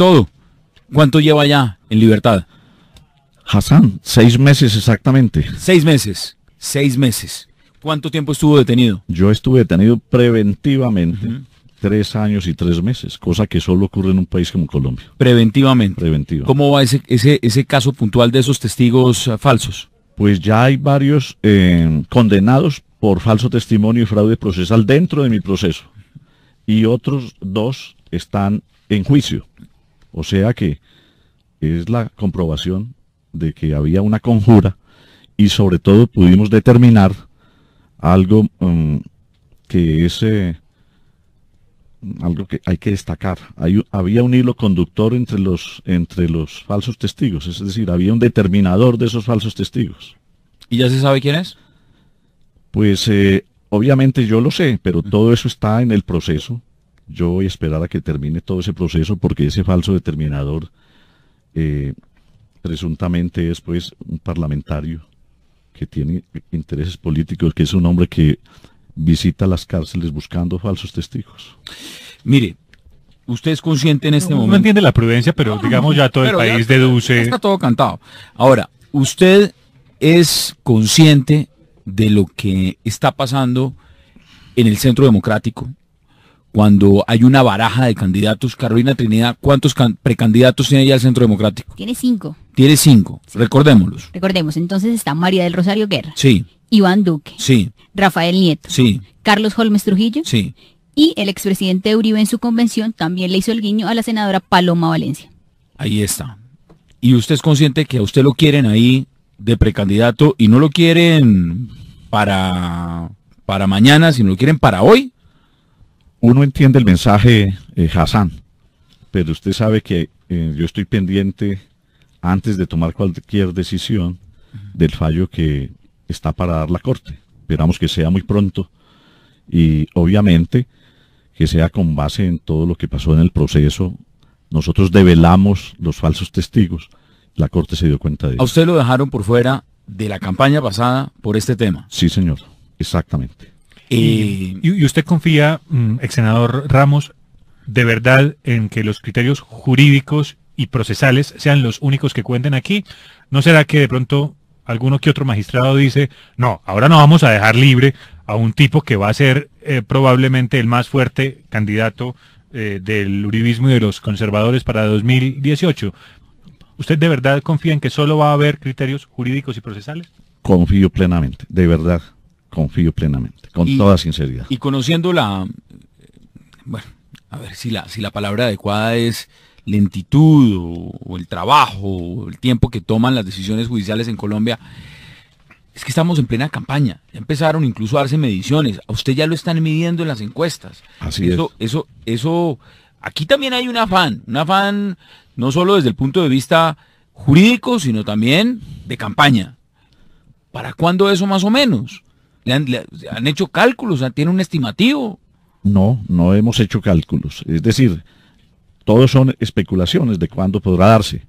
todo. ¿Cuánto lleva ya en libertad? Hassan, 6 meses exactamente. 6 meses. 6 meses. ¿Cuánto tiempo estuvo detenido? Yo estuve detenido preventivamente 3 años y 3 meses, cosa que solo ocurre en un país como Colombia. Preventivamente. Preventiva. ¿Cómo va ese caso puntual de esos testigos falsos? Pues ya hay varios condenados por falso testimonio y fraude procesal dentro de mi proceso. Y otros 2 están en juicio. O sea que es la comprobación de que había una conjura y sobre todo pudimos determinar algo que es algo que hay que destacar. Había un hilo conductor entre los falsos testigos, es decir, había un determinador de esos falsos testigos. ¿Y ya se sabe quién es? Pues obviamente yo lo sé, pero todo eso está en el proceso. Yo voy a esperar a que termine todo ese proceso porque ese falso determinador presuntamente es pues un parlamentario que tiene intereses políticos, que es un hombre que visita las cárceles buscando falsos testigos. Mire, usted es consciente en este momento. No entiende la prudencia, pero digamos ya todo el país deduce. Está todo cantado. Ahora, usted es consciente de lo que está pasando en el Centro Democrático cuando hay una baraja de candidatos. Carolina Trinidad, ¿cuántos precandidatos tiene ya el Centro Democrático? Tiene 5. Tiene 5, recordémoslos. Recordemos, entonces está María del Rosario Guerra. Sí. Iván Duque. Sí. Rafael Nieto. Sí. Carlos Holmes Trujillo. Sí. Y el expresidente Uribe en su convención también le hizo el guiño a la senadora Paloma Valencia. Ahí está. ¿Y usted es consciente que a usted lo quieren ahí de precandidato y no lo quieren para mañana, sino lo quieren para hoy? Uno entiende el mensaje, Hassan, pero usted sabe que yo estoy pendiente antes de tomar cualquier decisión del fallo que está para dar la Corte. Esperamos que sea muy pronto y obviamente que sea con base en todo lo que pasó en el proceso. Nosotros develamos los falsos testigos. La Corte se dio cuenta de ¿A ello. usted lo dejaron por fuera de la campaña pasada por este tema? Sí, señor, exactamente. ¿Y usted confía, ex senador Ramos, de verdad en que los criterios jurídicos y procesales sean los únicos que cuenten aquí? ¿No será que de pronto alguno que otro magistrado dice, no, ahora no vamos a dejar libre a un tipo que va a ser probablemente el más fuerte candidato del uribismo y de los conservadores para 2018? ¿Usted de verdad confía en que solo va a haber criterios jurídicos y procesales? Confío plenamente, de verdad, confío plenamente, con toda sinceridad. Y conociendo bueno, a ver si la palabra adecuada es lentitud o el trabajo o el tiempo que toman las decisiones judiciales en Colombia, es que estamos en plena campaña. Ya empezaron incluso a darse mediciones. A usted ya lo están midiendo en las encuestas. Así es. Eso, aquí también hay un afán no solo desde el punto de vista jurídico, sino también de campaña. ¿Para cuándo eso más o menos? ¿Le han hecho cálculos? ¿Tiene un estimativo? No hemos hecho cálculos. Es decir, todos son especulaciones de cuándo podrá darse.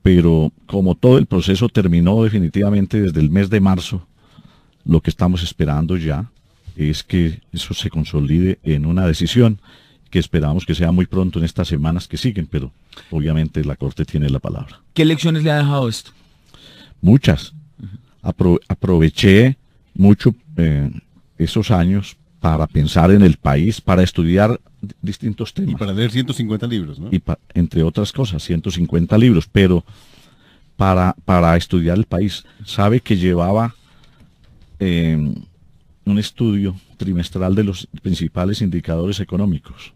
Pero como todo el proceso terminó definitivamente desde el mes de marzo, lo que estamos esperando ya es que eso se consolide en una decisión que esperamos que sea muy pronto en estas semanas que siguen, pero obviamente la Corte tiene la palabra. ¿Qué lecciones le ha dejado esto? Muchas. Aproveché mucho esos años para pensar en el país, para estudiar distintos temas. Y para leer 150 libros, ¿no? Y entre otras cosas, 150 libros, pero para estudiar el país. Sabe que llevaba un estudio trimestral de los principales indicadores económicos.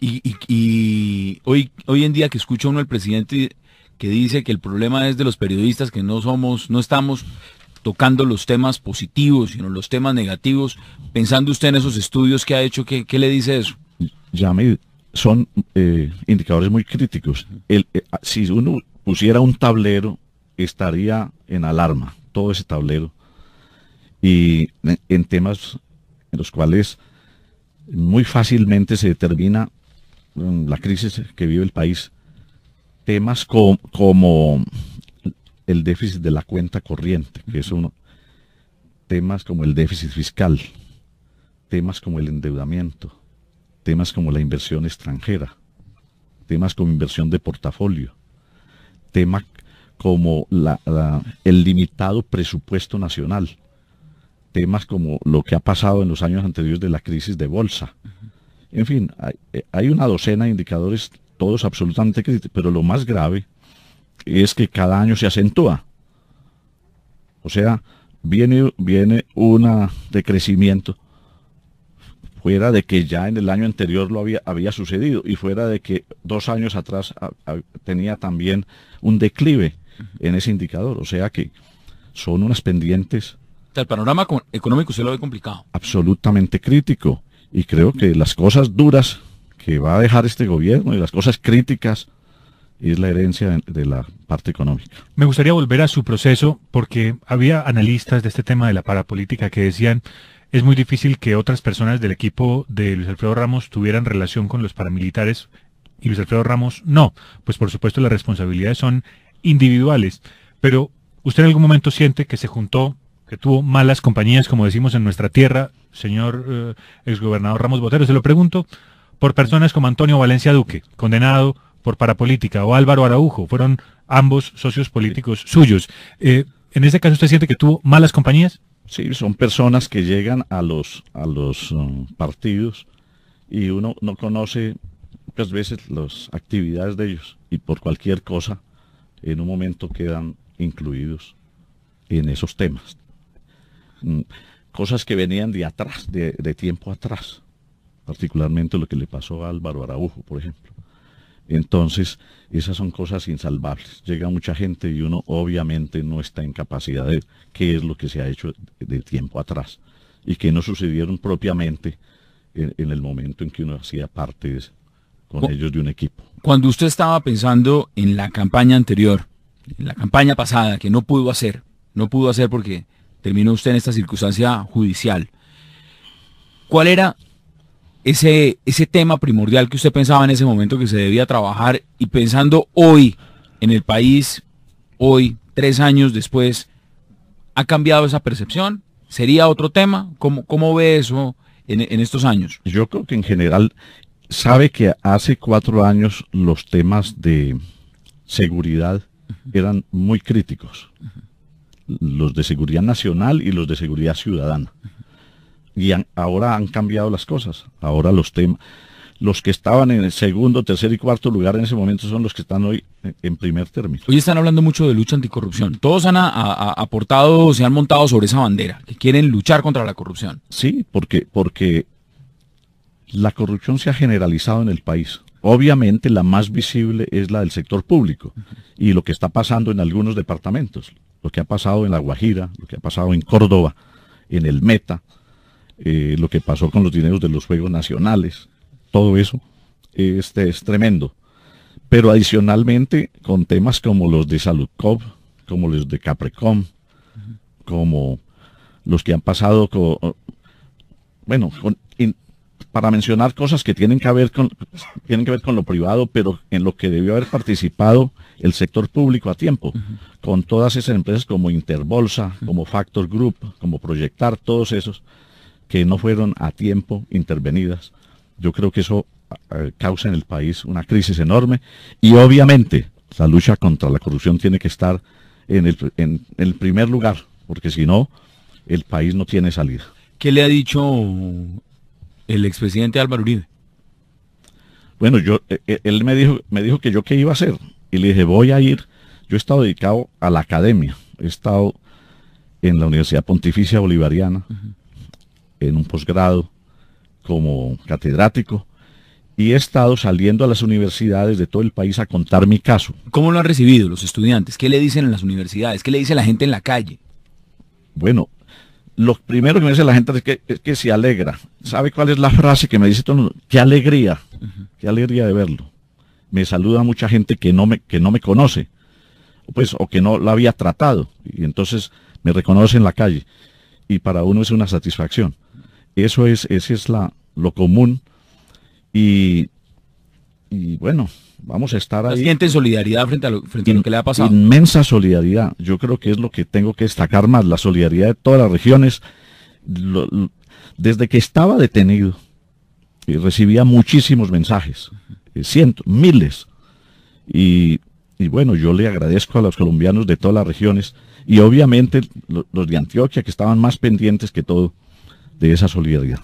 Y hoy en día que escucha uno al presidente que dice que el problema es de los periodistas, que no estamos tocando los temas positivos, sino los temas negativos, pensando usted en esos estudios que ha hecho, ¿qué le dice eso? Son indicadores muy críticos. Si uno pusiera un tablero, estaría en alarma, todo ese tablero. Y en temas en los cuales muy fácilmente se determina la crisis que vive el país. Temas como el déficit de la cuenta corriente, que es uno. Temas como el déficit fiscal. Temas como el endeudamiento. Temas como la inversión extranjera. temas como inversión de portafolio, temas como el limitado presupuesto nacional, temas como lo que ha pasado en los años anteriores de la crisis de bolsa. En fin, hay una docena de indicadores, todos absolutamente críticos, pero lo más grave es que cada año se acentúa. O sea, viene una decrecimiento fuera de que ya en el año anterior había sucedido y fuera de que 2 años atrás tenía también un declive en ese indicador. O sea que son unas pendientes. O sea, el panorama económico se lo ve complicado. Absolutamente crítico. Y creo que las cosas duras que va a dejar este gobierno y las cosas críticas es la herencia de la parte económica. Me gustaría volver a su proceso porque había analistas de este tema de la parapolítica que decían es muy difícil que otras personas del equipo de Luis Alfredo Ramos tuvieran relación con los paramilitares y Luis Alfredo Ramos no. Pues por supuesto las responsabilidades son individuales. Pero ¿usted en algún momento siente que se juntó, que tuvo malas compañías, como decimos en nuestra tierra, señor exgobernador Ramos Botero? Se lo pregunto por personas como Antonio Valencia Duque, condenado por parapolítica, o Álvaro Araujo, fueron ambos socios políticos suyos. ¿En este caso usted siente que tuvo malas compañías? Sí, son personas que llegan a los partidos y uno no conoce muchas veces las actividades de ellos y por cualquier cosa en un momento quedan incluidos en esos temas. Cosas que venían de atrás, de tiempo atrás, particularmente lo que le pasó a Álvaro Araujo, por ejemplo. Entonces, esas son cosas insalvables. Llega mucha gente y uno obviamente no está en capacidad de qué es lo que se ha hecho de tiempo atrás y que no sucedieron propiamente en el momento en que uno hacía parte con ellos de un equipo. Cuando usted estaba pensando en la campaña anterior, en la campaña pasada, que no pudo hacer porque terminó usted en esta circunstancia judicial, ¿cuál era ese tema primordial que usted pensaba en ese momento que se debía trabajar? Y pensando hoy en el país, hoy, 3 años después, ¿ha cambiado esa percepción? ¿Sería otro tema? ¿Cómo ve eso en estos años? Yo creo que en general sabe que hace 4 años los temas de seguridad eran muy críticos. Los de seguridad nacional y los de seguridad ciudadana. Y ahora han cambiado las cosas. Ahora los que estaban en el segundo, tercer y cuarto lugar en ese momento son los que están hoy en primer término. Hoy están hablando mucho de lucha anticorrupción. Todos han aportado, se han montado sobre esa bandera, que quieren luchar contra la corrupción. Sí, porque la corrupción se ha generalizado en el país. Obviamente la más visible es la del sector público y lo que está pasando en algunos departamentos, lo que ha pasado en La Guajira, lo que ha pasado en Córdoba, en el Meta, lo que pasó con los dineros de los Juegos Nacionales, todo eso es tremendo. Pero adicionalmente con temas como los de Saludcop, como los de Caprecom, como los que han pasado para mencionar cosas que tienen que ver con lo privado, pero en lo que debió haber participado el sector público a tiempo, con todas esas empresas como Interbolsa, como Factor Group, como Proyectar, todos esos que no fueron a tiempo intervenidas. Yo creo que eso causa en el país una crisis enorme y obviamente la lucha contra la corrupción tiene que estar en el primer lugar, porque si no, el país no tiene salida. ¿Qué le ha dicho el expresidente Álvaro Uribe? Bueno, él me dijo que yo qué iba a hacer y le dije voy a ir. Yo he estado dedicado a la academia, he estado en la Universidad Pontificia Bolivariana, en un posgrado como catedrático y he estado saliendo a las universidades de todo el país a contar mi caso. ¿Cómo lo han recibido los estudiantes? ¿Qué le dicen en las universidades? ¿Qué le dice la gente en la calle? Bueno, lo primero que me dice la gente es que se alegra. ¿Sabe cuál es la frase que me dice todo el mundo? ¡Qué alegría! ¡Qué alegría de verlo! Me saluda mucha gente que no me conoce, pues, o que no la había tratado, y entonces me reconoce en la calle, y para uno es una satisfacción. Ese es lo común, y bueno, vamos a estar ahí. ¿Siente solidaridad frente a lo que le ha pasado? Inmensa solidaridad. Yo creo que es lo que tengo que destacar más, la solidaridad de todas las regiones. Desde que estaba detenido, recibía muchísimos mensajes, cientos, miles, Y bueno, yo le agradezco a los colombianos de todas las regiones y obviamente los de Antioquia que estaban más pendientes que todo de esa solidaridad.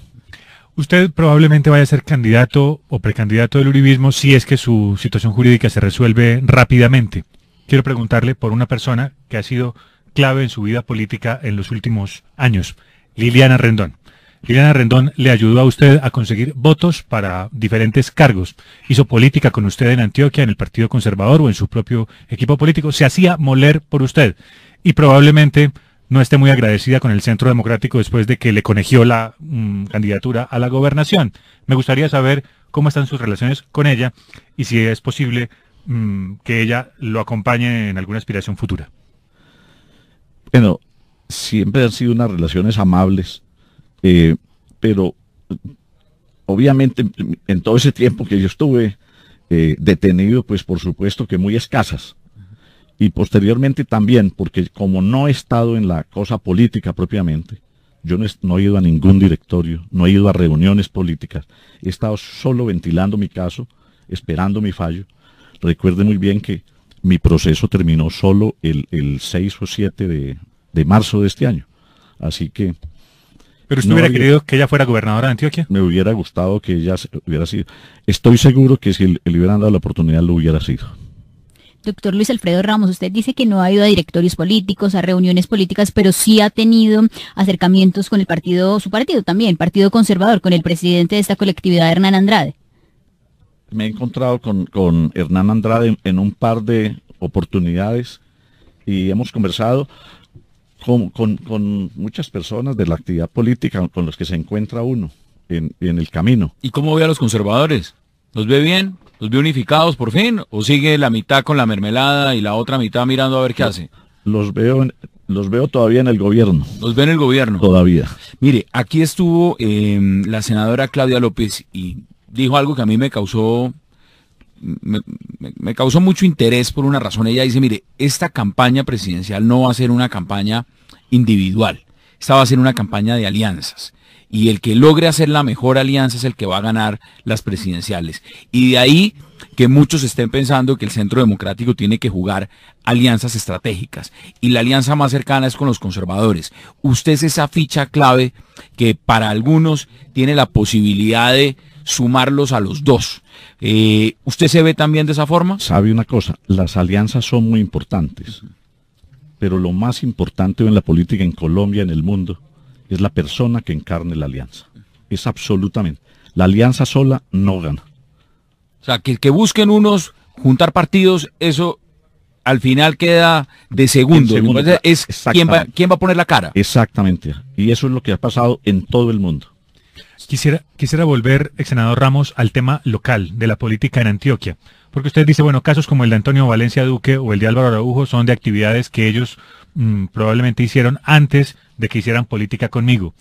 Usted probablemente vaya a ser candidato o precandidato del uribismo si es que su situación jurídica se resuelve rápidamente. Quiero preguntarle por una persona que ha sido clave en su vida política en los últimos años, Liliana Rendón. Liliana Rendón le ayudó a usted a conseguir votos para diferentes cargos. Hizo política con usted en Antioquia, en el Partido Conservador o en su propio equipo político. Se hacía moler por usted y probablemente no esté muy agradecida con el Centro Democrático después de que le conegió la candidatura a la gobernación. Me gustaría saber cómo están sus relaciones con ella y si es posible que ella lo acompañe en alguna aspiración futura. Bueno, siempre han sido unas relaciones amables, pero obviamente en todo ese tiempo que yo estuve detenido, pues por supuesto que muy escasas. Y posteriormente también, porque como no he estado en la cosa política propiamente, yo no he ido a ningún directorio, no he ido a reuniones políticas, he estado solo ventilando mi caso, esperando mi fallo. Recuerde muy bien que mi proceso terminó solo el 6 o 7 de marzo de este año. Así que... ¿Pero usted hubiera querido que ella fuera gobernadora de Antioquia? Me hubiera gustado que ella hubiera sido. Estoy seguro que si le hubieran dado la oportunidad lo hubiera sido. Doctor Luis Alfredo Ramos, usted dice que no ha ido a directorios políticos, a reuniones políticas, pero sí ha tenido acercamientos con el partido, su partido también, el Partido Conservador, con el presidente de esta colectividad, Hernán Andrade. Me he encontrado con Hernán Andrade en un par de oportunidades y hemos conversado con muchas personas de la actividad política con los que se encuentra uno en el camino. ¿Y cómo ve a los conservadores? ¿Los ve bien? ¿Los ve unificados por fin? ¿O sigue la mitad con la mermelada y la otra mitad mirando a ver qué hace? Los veo todavía en el gobierno. ¿Los ve en el gobierno? Todavía. Mire, aquí estuvo la senadora Claudia López y dijo algo que a mí me causó mucho interés por una razón. Ella dice, mire, esta campaña presidencial no va a ser una campaña individual, esta va a ser una campaña de alianzas. Y el que logre hacer la mejor alianza es el que va a ganar las presidenciales. Y de ahí que muchos estén pensando que el Centro Democrático tiene que jugar alianzas estratégicas. Y la alianza más cercana es con los conservadores. Usted es esa ficha clave que para algunos tiene la posibilidad de sumarlos a los dos. ¿Usted se ve también de esa forma? Sabe una cosa, las alianzas son muy importantes. Pero lo más importante en la política en Colombia, en el mundo, es la persona que encarne la alianza. Es absolutamente. La alianza sola no gana. O sea, que busquen unos juntar partidos, eso al final queda de segundo. Es ¿quién va a poner la cara? Exactamente. Y eso es lo que ha pasado en todo el mundo. Quisiera volver, ex senador Ramos, al tema local de la política en Antioquia. Porque usted dice, bueno, casos como el de Antonio Valencia Duque o el de Álvaro Araujo son de actividades que ellos probablemente hicieron antes de que hicieran política conmigo.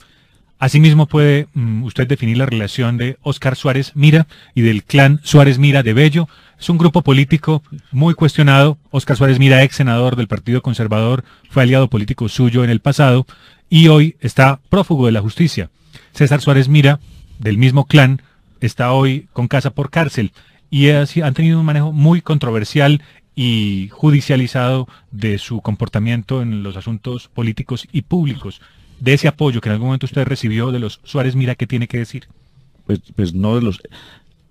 Asimismo puede usted definir la relación de Óscar Suárez Mira y del clan Suárez Mira de Bello. Es un grupo político muy cuestionado. Óscar Suárez Mira, ex senador del Partido Conservador, fue aliado político suyo en el pasado y hoy está prófugo de la justicia. César Suárez Mira, del mismo clan, está hoy con casa por cárcel y han tenido un manejo muy controversial y judicializado de su comportamiento en los asuntos políticos y públicos. De ese apoyo que en algún momento usted recibió de los Suárez Mira, ¿qué tiene que decir? Pues no de los...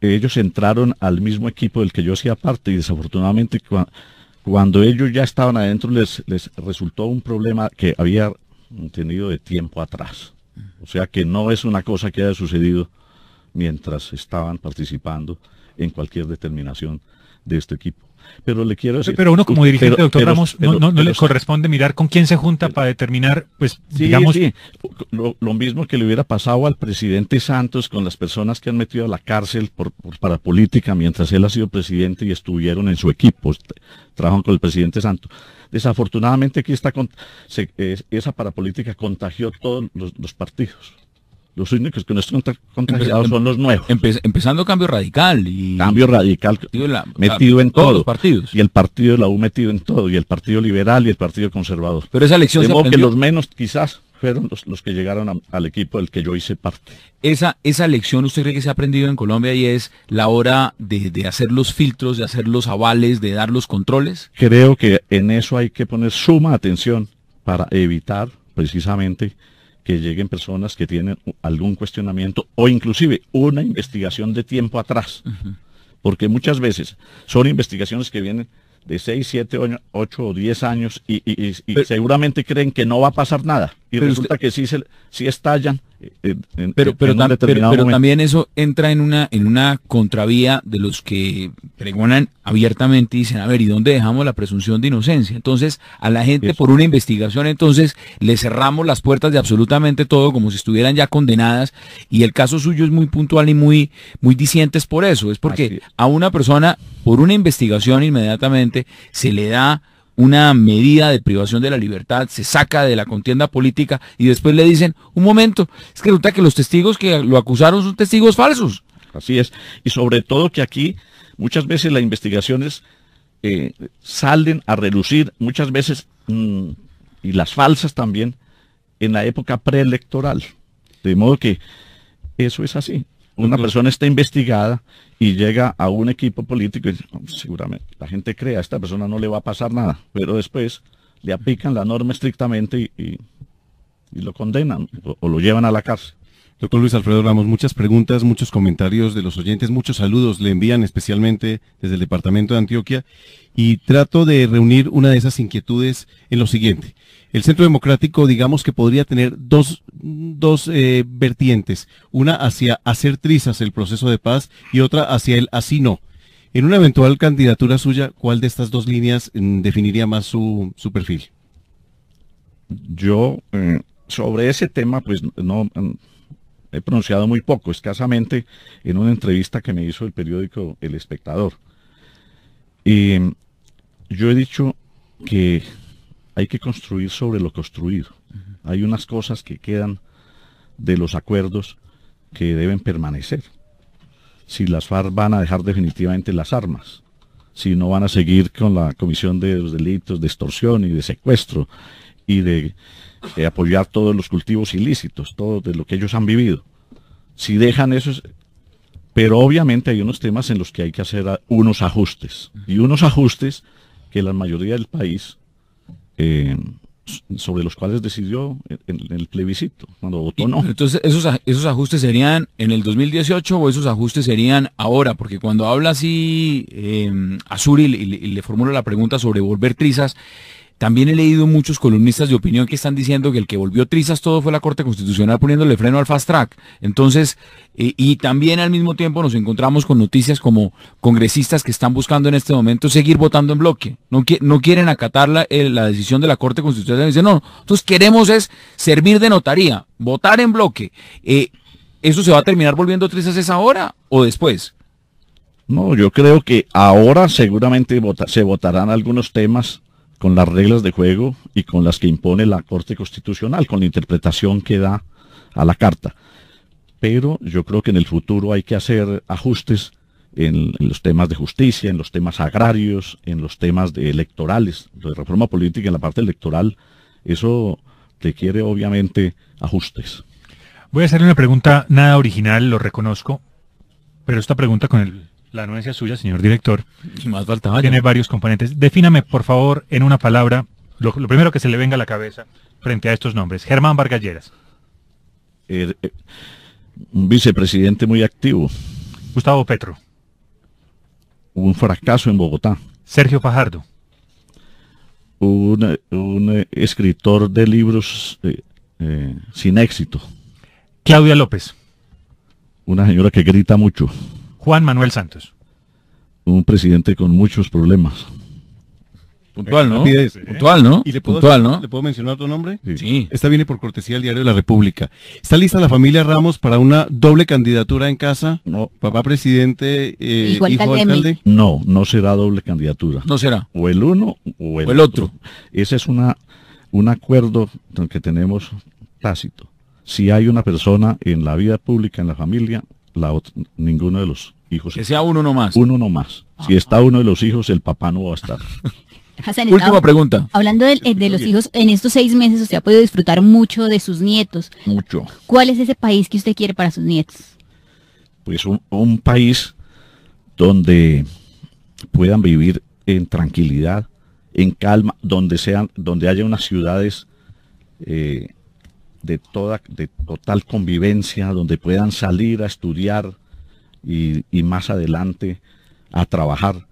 Ellos entraron al mismo equipo del que yo hacía parte y desafortunadamente cuando ellos ya estaban adentro les resultó un problema que había tenido de tiempo atrás. O sea que no es una cosa que haya sucedido mientras estaban participando en cualquier determinación de este equipo. Pero le quiero decir... Pero uno como dirigente, doctor Ramos, no le corresponde mirar con quién se junta para determinar, pues, sí, digamos... Sí. Lo mismo que le hubiera pasado al presidente Santos con las personas que han metido a la cárcel para política mientras él ha sido presidente y estuvieron en su equipo, trabajan con el presidente Santos. Desafortunadamente aquí esa parapolítica contagió todos los partidos. Los únicos que no están contagiados son los nuevos. Empezando Cambio Radical. Cambio Radical metido en todos todo. Los partidos. Y el partido de la U metido en todo. Y el Partido Liberal y el Partido Conservador. Pero esa elección de modo que los menos quizás fueron los que llegaron al equipo del que yo hice parte. Esa lección, ¿usted cree que se ha aprendido en Colombia y es la hora de hacer los filtros, de hacer los avales, de dar los controles? Creo que en eso hay que poner suma atención para evitar precisamente que lleguen personas que tienen algún cuestionamiento o inclusive una investigación de tiempo atrás. Porque muchas veces son investigaciones que vienen de 6, 7, 8 o 10 años y seguramente creen que no va a pasar nada. Y resulta que sí estallan pero también eso entra en una contravía de los que pregonan abiertamente y dicen, a ver, ¿y dónde dejamos la presunción de inocencia? Entonces, a la gente por una investigación, entonces, le cerramos las puertas de absolutamente todo, como si estuvieran ya condenadas, y el caso suyo es muy puntual y muy dicientes por eso, es porque a una persona, por una investigación inmediatamente, se le da una medida de privación de la libertad, se saca de la contienda política y después le dicen, un momento, es que resulta que los testigos que lo acusaron son testigos falsos. Así es, y sobre todo que aquí muchas veces las investigaciones salen a relucir, muchas veces, y las falsas también, en la época preelectoral, de modo que eso es así. Una persona está investigada y llega a un equipo político y seguramente la gente cree a esta persona no le va a pasar nada, pero después le aplican la norma estrictamente y lo condenan o lo llevan a la cárcel. Doctor Luis Alfredo Ramos, muchas preguntas, muchos comentarios de los oyentes, muchos saludos le envían especialmente desde el departamento de Antioquia y trato de reunir una de esas inquietudes en lo siguiente. El Centro Democrático, digamos que podría tener dos vertientes, una hacia hacer trizas el proceso de paz y otra hacia el así no. En una eventual candidatura suya, ¿cuál de estas dos líneas definiría más su perfil? Yo, sobre ese tema, pues no he pronunciado muy poco, escasamente en una entrevista que me hizo el periódico El Espectador. Y yo he dicho que hay que construir sobre lo construido. Hay unas cosas que quedan de los acuerdos que deben permanecer. Si las FARC van a dejar definitivamente las armas, si no van a seguir con la comisión de los delitos de extorsión y de secuestro y de apoyar todos los cultivos ilícitos, todo de lo que ellos han vivido. Si dejan eso, pero obviamente hay unos temas en los que hay que hacer unos ajustes, y unos ajustes que la mayoría del país sobre los cuales decidió en el plebiscito, cuando votó no. Entonces, ¿esos ajustes serían en el 2018 o esos ajustes serían ahora? Porque cuando habla así Azuri y le formulo la pregunta sobre volver trizas, también he leído muchos columnistas de opinión que están diciendo que el que volvió trizas todo fue la Corte Constitucional poniéndole freno al fast track. Entonces, y también al mismo tiempo nos encontramos con noticias como congresistas que están buscando en este momento seguir votando en bloque. No quieren acatar la decisión de la Corte Constitucional. Dicen, no, nosotros queremos es servir de notaría, votar en bloque. ¿Eso se va a terminar volviendo trizas es ahora o después? No, yo creo que ahora seguramente se votarán algunos temas con las reglas de juego y con las que impone la Corte Constitucional, con la interpretación que da a la Carta. Pero yo creo que en el futuro hay que hacer ajustes en los temas de justicia, en los temas agrarios, en los temas electorales, de reforma política en la parte electoral. Eso requiere obviamente ajustes. Voy a hacerle una pregunta nada original, lo reconozco, pero esta pregunta con la anuencia suya, señor director, más faltaba tiene varios componentes. Defíname, por favor, en una palabra, lo primero que se le venga a la cabeza frente a estos nombres. Germán Vargas Lleras. Un vicepresidente muy activo. Gustavo Petro. Un fracaso en Bogotá. Sergio Fajardo. Un escritor de libros sin éxito. Claudia López. Una señora que grita mucho. Juan Manuel Santos. Un presidente con muchos problemas. Puntual, ¿no? Rapidez, Puntual, ¿no? ¿Y le puedo, puntual, ¿no? ¿Le puedo mencionar tu nombre? Sí. Esta viene por cortesía del Diario de la República. ¿Está lista la familia Ramos para una doble candidatura en casa? No. Papá presidente, Hijo hijo alcalde. No será doble candidatura. No será. O el uno o el otro. Ese es un acuerdo que tácito. Si hay una persona en la vida pública, en la familia, ninguno de los hijos. Que sea uno nomás. Uno nomás. Si está uno de los hijos, el papá no va a estar. Hassan, Última pregunta. Hablando de los hijos, en estos 6 meses usted ha podido disfrutar mucho de sus nietos. Mucho. ¿Cuál es ese país que usted quiere para sus nietos? Pues un país donde puedan vivir en tranquilidad, en calma, donde haya unas ciudades de total convivencia, donde puedan salir a estudiar y más adelante a trabajar.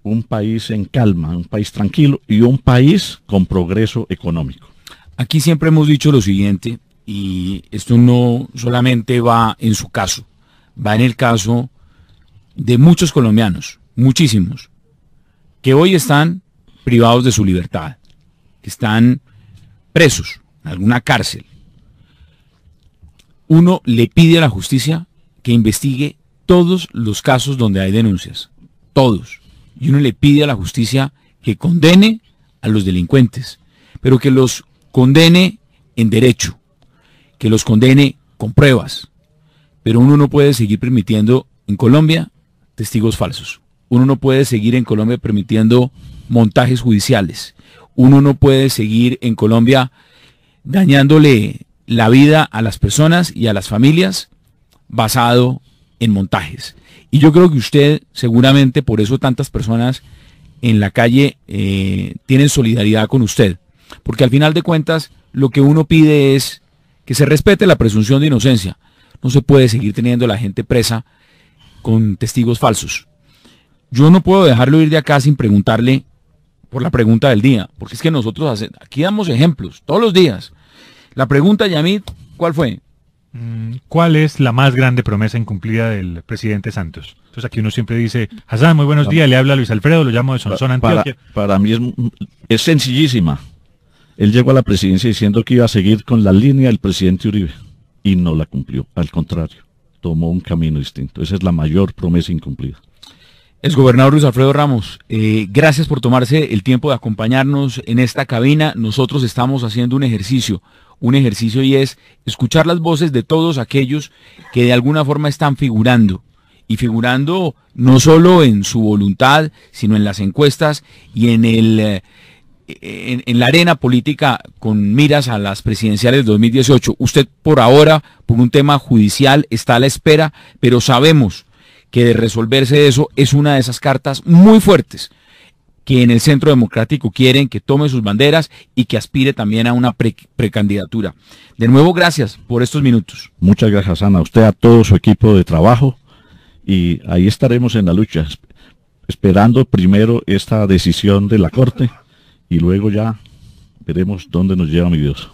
Un país en calma, un país tranquilo y un país con progreso económico. Aquí siempre hemos dicho lo siguiente, y esto no solamente va en su caso, va en el caso de muchos colombianos, muchísimos, que hoy están privados de su libertad, que están presos en alguna cárcel. Uno le pide a la justicia que investigue todos los casos donde hay denuncias, todos. Y uno le pide a la justicia que condene a los delincuentes, pero que los condene en derecho, que los condene con pruebas. Pero uno no puede seguir permitiendo en Colombia testigos falsos. Uno no puede seguir en Colombia permitiendo montajes judiciales. Uno no puede seguir en Colombia dañándole la vida a las personas y a las familias basado en montajes. Y yo creo que usted, seguramente por eso tantas personas en la calle tienen solidaridad con usted. Porque al final de cuentas, lo que uno pide es que se respete la presunción de inocencia. No se puede seguir teniendo a la gente presa con testigos falsos. Yo no puedo dejarlo ir de acá sin preguntarle por la pregunta del día. Porque es que nosotros aquí damos ejemplos todos los días. La pregunta, Yamit, ¿cuál fue? ¿Cuál es la más grande promesa incumplida del presidente Santos? Entonces aquí uno siempre dice, Hassan, muy buenos días, le habla Luis Alfredo, lo llamo de Sonsón, Antioquia. Para mí es sencillísima. Él llegó a la presidencia diciendo que iba a seguir con la línea del presidente Uribe y no la cumplió, al contrario, tomó un camino distinto. Esa es la mayor promesa incumplida. Exgobernador Luis Alfredo Ramos, gracias por tomarse el tiempo de acompañarnos en esta cabina. Nosotros estamos haciendo un ejercicio y es escuchar las voces de todos aquellos que de alguna forma están figurando, y figurando no solo en su voluntad, sino en las encuestas y en la arena política con miras a las presidenciales de 2018. Usted por ahora, por un tema judicial, está a la espera, pero sabemos que de resolverse eso es una de esas cartas muy fuertes que en el Centro Democrático quieren que tome sus banderas y que aspire también a una precandidatura. De nuevo, gracias por estos minutos. Muchas gracias, Hassan, a usted, a todo su equipo de trabajo, y ahí estaremos en la lucha, esperando primero esta decisión de la Corte y luego ya veremos dónde nos lleva mi Dios.